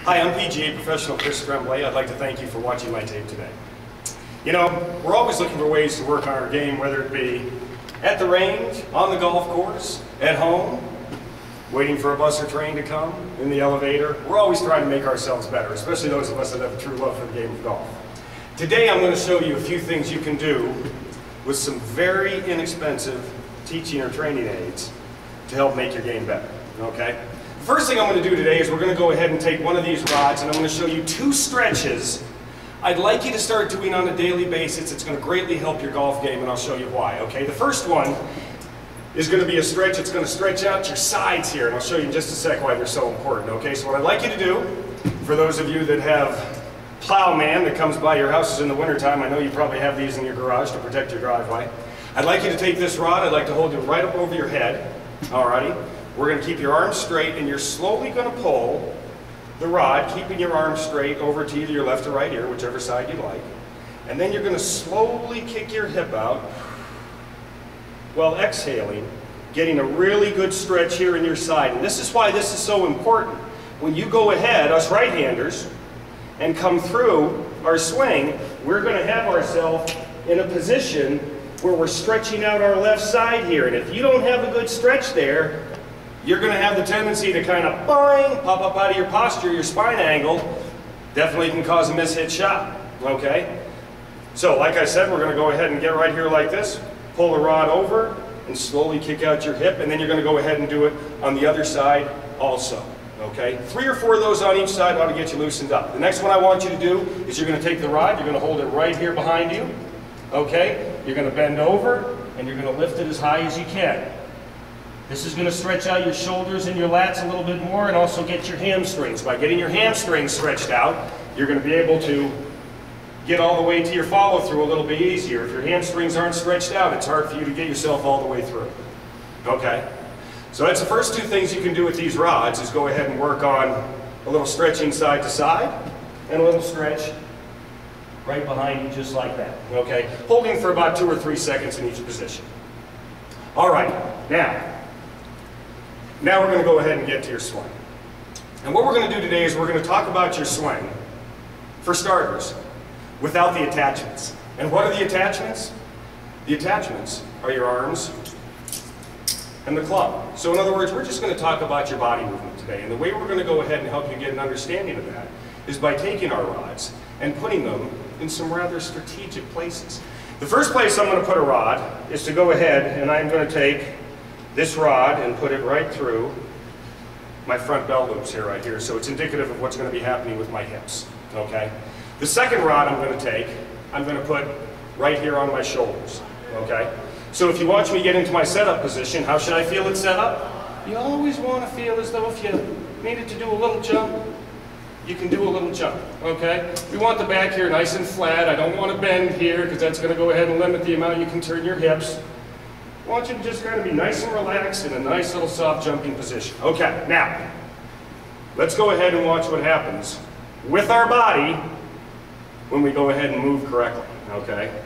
Hi, I'm PGA professional Chris Tremblay. I'd like to thank you for watching my tape today. You know, we're always looking for ways to work on our game, whether it be at the range, on the golf course, at home, waiting for a bus or train to come, in the elevator. We're always trying to make ourselves better, especially those of us that have a true love for the game of golf. Today I'm going to show you a few things you can do with some very inexpensive teaching or training aids to help make your game better, okay? The first thing I'm going to do today is we're going to go ahead and take one of these rods and I'm going to show you 2 stretches I'd like you to start doing on a daily basis. It's going to greatly help your golf game and I'll show you why, okay? The first one is going to be a stretch. It's going to stretch out your sides here and I'll show you in just a sec why they're so important, okay? So what I'd like you to do, for those of you that have plowman that comes by your houses in the wintertime, I know you probably have these in your garage to protect your driveway. I'd like you to take this rod, I'd like to hold it right up over your head, alrighty? We're going to keep your arms straight and you're slowly going to pull the rod, keeping your arms straight over to either your left or right ear, whichever side you like. And then you're going to slowly kick your hip out while exhaling, getting a really good stretch here in your side. And this is why this is so important. When you go ahead, us right-handers, and come through our swing, we're going to have ourselves in a position where we're stretching out our left side here. And if you don't have a good stretch there, you're going to have the tendency to kind of boing, pop up out of your posture, your spine angle. Definitely can cause a mishit shot, okay? So like I said, we're going to go ahead and get right here like this, pull the rod over, and slowly kick out your hip, and then you're going to go ahead and do it on the other side also, okay? 3 or 4 of those on each side ought to get you loosened up. The next one I want you to do is you're going to take the rod, you're going to hold it right here behind you, okay? You're going to bend over, and you're going to lift it as high as you can. This is going to stretch out your shoulders and your lats a little bit more and also get your hamstrings. By getting your hamstrings stretched out, you're going to be able to get all the way to your follow-through a little bit easier. If your hamstrings aren't stretched out, it's hard for you to get yourself all the way through. Okay? So that's the first 2 things you can do with these rods, is go ahead and work on a little stretching side to side and a little stretch right behind you just like that. Okay? Holding for about 2 or 3 seconds in each position. All right. Now we're going to go ahead and get to your swing. And what we're going to do today is we're going to talk about your swing, for starters, without the attachments. And what are the attachments? The attachments are your arms and the club. So in other words, we're just going to talk about your body movement today. And the way we're going to go ahead and help you get an understanding of that is by taking our rods and putting them in some rather strategic places. The first place I'm going to put a rod is to go ahead and I'm going to take this rod and put it right through my front bell loops here, right here. So it's indicative of what's going to be happening with my hips, okay? The second rod I'm going to take, I'm going to put right here on my shoulders, okay? So if you watch me get into my setup position, how should I feel it set up? You always want to feel as though if you needed to do a little jump, you can do a little jump, okay? We want the back here nice and flat. I don't want to bend here because that's going to go ahead and limit the amount you can turn your hips. I want you to just kind of be nice and relaxed in a nice little soft jumping position. Okay, now, let's go ahead and watch what happens with our body when we go ahead and move correctly, okay?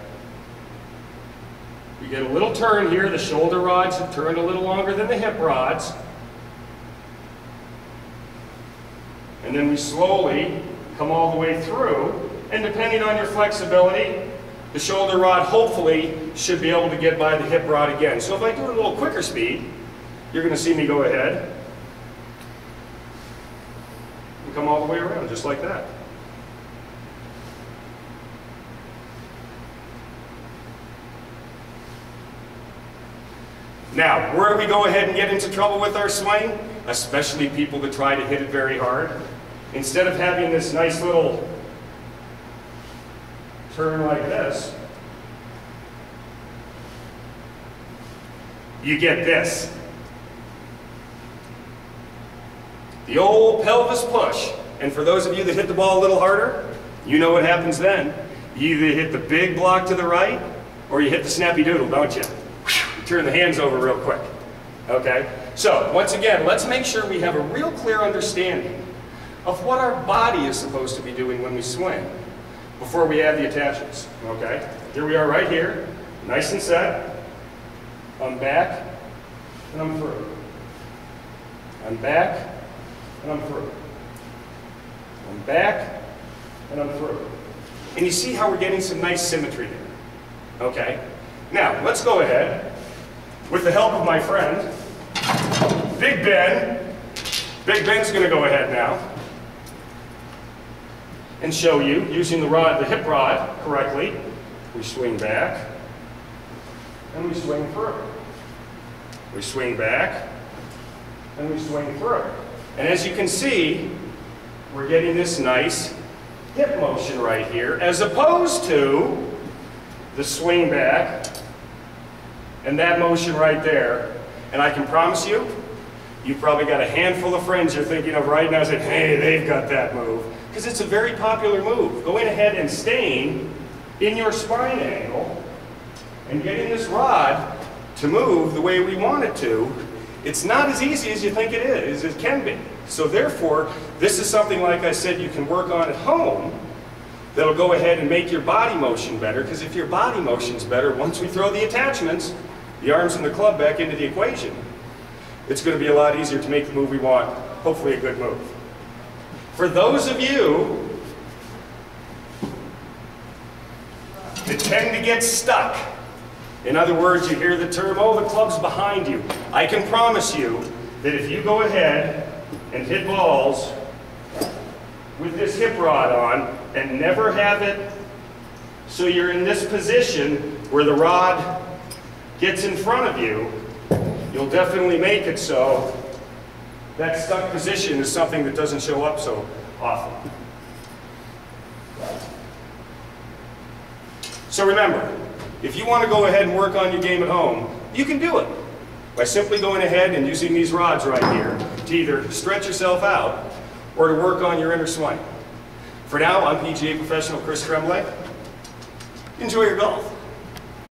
We get a little turn here. The shoulder rods have turned a little longer than the hip rods. And then we slowly come all the way through, and depending on your flexibility, the shoulder rod hopefully should be able to get by the hip rod again. So if I do it a little quicker speed, you're going to see me go ahead and come all the way around just like that. Now, where do we go ahead and get into trouble with our swing? Especially people that try to hit it very hard. Instead of having this nice little turn like this, you get this. The old pelvis push. And for those of you that hit the ball a little harder, you know what happens then. You either hit the big block to the right, or you hit the snappy doodle, don't you? You turn the hands over real quick. Okay? So, once again, let's make sure we have a real clear understanding of what our body is supposed to be doing when we swing before we add the attachments, okay? Here we are right here, nice and set. I'm back, and I'm through. I'm back, and I'm through. back, and I'm through. And you see how we're getting some nice symmetry there. Okay? Now, let's go ahead, with the help of my friend, Big Ben. Big Ben's going to go ahead now and show you, using the hip rod correctly. We swing back, and we swing through. We swing back, and we swing through. And as you can see, we're getting this nice hip motion right here, as opposed to the swing back and that motion right there. And I can promise you, you've probably got a handful of friends you're thinking of right now saying, hey, they've got that move. Because it's a very popular move. Going ahead and staying in your spine angle and getting this rod to move the way we want it to, it's not as easy as you think it is, as it can be. So therefore, this is something, like I said, you can work on at home that'll go ahead and make your body motion better, because if your body motion's better, once we throw the attachments, the arms and the club back into the equation, it's going to be a lot easier to make the move we want, hopefully a good move. For those of you that tend to get stuck, in other words, you hear the term, oh, the club's behind you. I can promise you that if you go ahead and hit balls with this hip rod on and never have it so you're in this position where the rod gets in front of you, you'll definitely make it so that stuck position is something that doesn't show up so often. So remember, if you want to go ahead and work on your game at home, you can do it by simply going ahead and using these rods right here to either stretch yourself out or to work on your inner swing. For now, I'm PGA professional Chris Tremblay. Enjoy your golf.